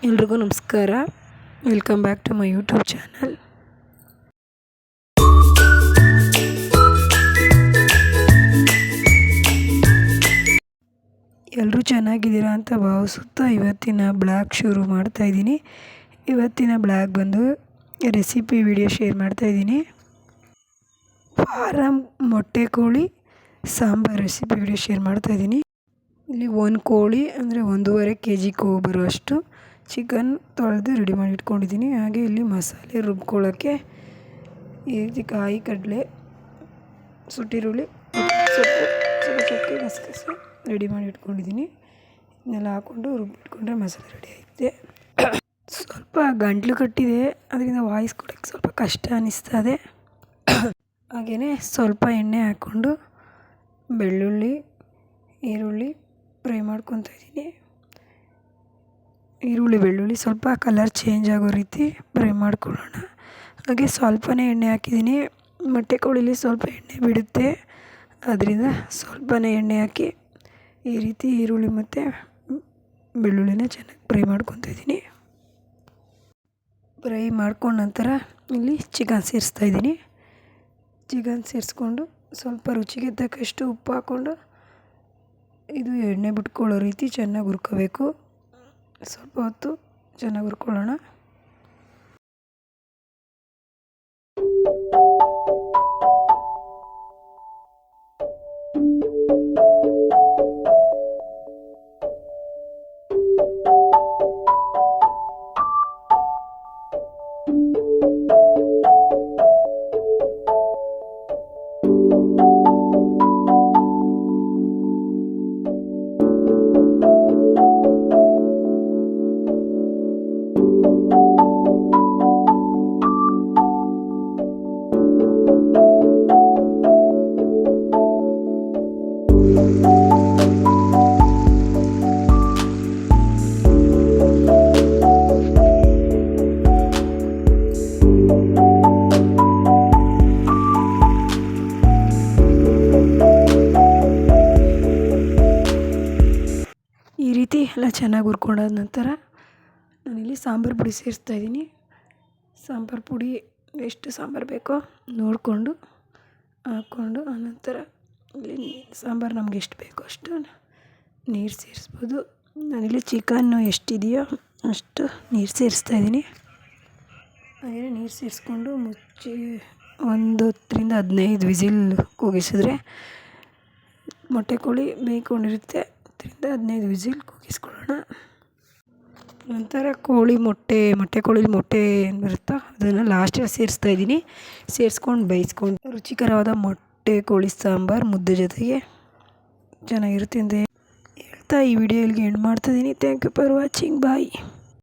ಎಲ್ರಿಗೂ ನಮಸ್ಕಾರ. Welcome back to my YouTube channel. ಎಲ್ಲರೂ ಚೆನ್ನಾಗಿದ್ದೀರಾ ಅಂತ ಭಾವಿಸುತ್ತಾ ಇವತ್ತಿನ ಬ್ಲಾಗ್ ಶುರು ಮಾಡ್ತಾಯಿದ್ದೀನಿ. ಇವತ್ತಿನ ಬ್ಲಾಗ್ ಬಂದು ರೆಸಿಪಿ ವಿಡಿಯೋ ಶೇರ್ ಮಾಡ್ತಾಯಿದ್ದೀನಿ. ಫಾರಮ್ ಮೊಟ್ಟೆ ಕೋಳಿ ಸಾಂಬಾರು ರೆಸಿಪಿ ವಿಡಿಯೋ ಶೇರ್ ಮಾಡ್ತಾಯಿದ್ದೀನಿ. ಇಲ್ಲಿ ಒಂದು ಕೋಳಿ ಅಂದರೆ 1.5 kg ಬರುವಷ್ಟು ಚಿಕನ್ ತೊಳೆದು ರೆಡಿ ಮಾಡಿ ಇಟ್ಕೊಂಡಿದ್ದೀನಿ. ಹಾಗೆ ಇಲ್ಲಿ ಮಸಾಲೆ ರುಬ್ಕೊಳ್ಳೋಕ್ಕೆ ಈ ರೀತಿ ಕಾಯಿ, ಕಡಲೆ, ಸುಟ್ಟಿರುಳ್ಳಿ, ಸೊಪ್ಪು, ಚಕ್ಕೆ, ಗಸಗಸೆ ರೆಡಿ ಮಾಡಿ ಇಟ್ಕೊಂಡಿದ್ದೀನಿ. ಇದನ್ನೆಲ್ಲ ಹಾಕ್ಕೊಂಡು ರುಬ್ಬಿಟ್ಕೊಂಡ್ರೆ ಮಸಾಲೆ ರೆಡಿ ಆಗುತ್ತೆ. ಸ್ವಲ್ಪ ಗಂಟ್ಲು ಕಟ್ಟಿದೆ, ಅದರಿಂದ ವಾಯ್ಸ್ ಕೊಡೋಕ್ಕೆ ಸ್ವಲ್ಪ ಕಷ್ಟ ಅನ್ನಿಸ್ತದೆ. ಹಾಗೆಯೇ ಸ್ವಲ್ಪ ಎಣ್ಣೆ ಹಾಕ್ಕೊಂಡು ಬೆಳ್ಳುಳ್ಳಿ, ಈರುಳ್ಳಿ ಫ್ರೈ ಮಾಡ್ಕೊತಾ ಇದ್ದೀನಿ. ಈರುಳ್ಳಿ, ಬೆಳ್ಳುಳ್ಳಿ ಸ್ವಲ್ಪ ಕಲರ್ ಚೇಂಜ್ ಆಗೋ ರೀತಿ ಫ್ರೈ ಮಾಡ್ಕೊಳ್ಳೋಣ. ಹಾಗೆ ಸ್ವಲ್ಪನೇ ಎಣ್ಣೆ ಹಾಕಿದ್ದೀನಿ. ಮೊಟ್ಟೆ ಕೋಳಿಲಿ ಸ್ವಲ್ಪ ಎಣ್ಣೆ ಬಿಡುತ್ತೆ, ಅದರಿಂದ ಸ್ವಲ್ಪನೇ ಎಣ್ಣೆ ಹಾಕಿ ಈ ರೀತಿ ಈರುಳ್ಳಿ ಮತ್ತು ಬೆಳ್ಳುಳ್ಳಿನ ಚೆನ್ನಾಗಿ ಫ್ರೈ ಮಾಡ್ಕೊತಾ ಇದ್ದೀನಿ. ಫ್ರೈ ಮಾಡ್ಕೊಂಡ ನಂತರ ಇಲ್ಲಿ ಚಿಕನ್ ಸೇರಿಸ್ತಾಯಿದ್ದೀನಿ. ಚಿಕನ್ ಸೇರಿಸ್ಕೊಂಡು ಸ್ವಲ್ಪ ರುಚಿಗೆ ತಕ್ಕಷ್ಟು ಉಪ್ಪು ಹಾಕ್ಕೊಂಡು ಇದು ಎಣ್ಣೆ ಬಿಟ್ಕೊಳ್ಳೋ ರೀತಿ ಚೆನ್ನಾಗಿ ಹುರ್ಕೋಬೇಕು. ಸ್ವಲ್ಪ ಹೊತ್ತು ಚೆನ್ನಾಗಿ ಹುರ್ಕೊಳ್ಳೋಣ. ಈ ರೀತಿ ಎಲ್ಲ ಚೆನ್ನಾಗಿ ಹುರ್ಕೊಂಡಾದ ನಂತರ ನಾನಿಲ್ಲಿ ಸಾಂಬಾರು ಪುಡಿ ಸೇರಿಸ್ತಾಯಿದ್ದೀನಿ. ಸಾಂಬಾರು ಪುಡಿ ಎಷ್ಟು ಸಾಂಬಾರು ಬೇಕೋ ನೋಡಿಕೊಂಡು ಹಾಕ್ಕೊಂಡು ಆನಂತರ ಇಲ್ಲಿ ಸಾಂಬಾರು ನಮ್ಗೆ ಎಷ್ಟು ಬೇಕೋ ಅಷ್ಟು ನೀರು ಸೇರಿಸ್ಬೋದು. ನಾನಿಲ್ಲಿ ಚಿಕನ್ನು ಎಷ್ಟಿದೆಯೋ ಅಷ್ಟು ನೀರು ಸೇರಿಸ್ತಾಯಿದ್ದೀನಿ. ಹಾಗೆಯೇ ನೀರು ಸೇರಿಸ್ಕೊಂಡು ಮುಚ್ಚಿ 10-15 ವಿಸಿಲ್ ಕೂಗಿಸಿದ್ರೆ ಮೊಟ್ಟೆ ಕೋಳಿ ಬೇಯ್ಕೊಂಡಿರುತ್ತೆ. 10-15 ವಿಸಿಲ್ ಕೂಗಿಸ್ಕೊಳ್ಳೋಣ. ನಂತರ ಮೊಟ್ಟೆ ಕೋಳಿಲಿ ಮೊಟ್ಟೆ ಏನು ಬರುತ್ತೋ ಅದನ್ನು ಲಾಸ್ಟಲ್ಲಿ ಸೇರಿಸ್ತಾಯಿದ್ದೀನಿ. ಸೇರಿಸ್ಕೊಂಡು ಬೇಯಿಸ್ಕೊಂಡು ರುಚಿಕರವಾದ ಮೊಟ್ಟೆ ಕೋಳಿ ಸಾಂಬಾರು ಮುದ್ದೆ ಜೊತೆಗೆ ಚೆನ್ನಾಗಿರುತ್ತೆ ಅಂತ ಹೇಳ್ತಾ ಈ ವಿಡಿಯೋ ಇಲ್ಲಿಗೆ ಎಂಡ್ ಮಾಡ್ತಾಯಿದ್ದೀನಿ. Thank you for watching. Bye.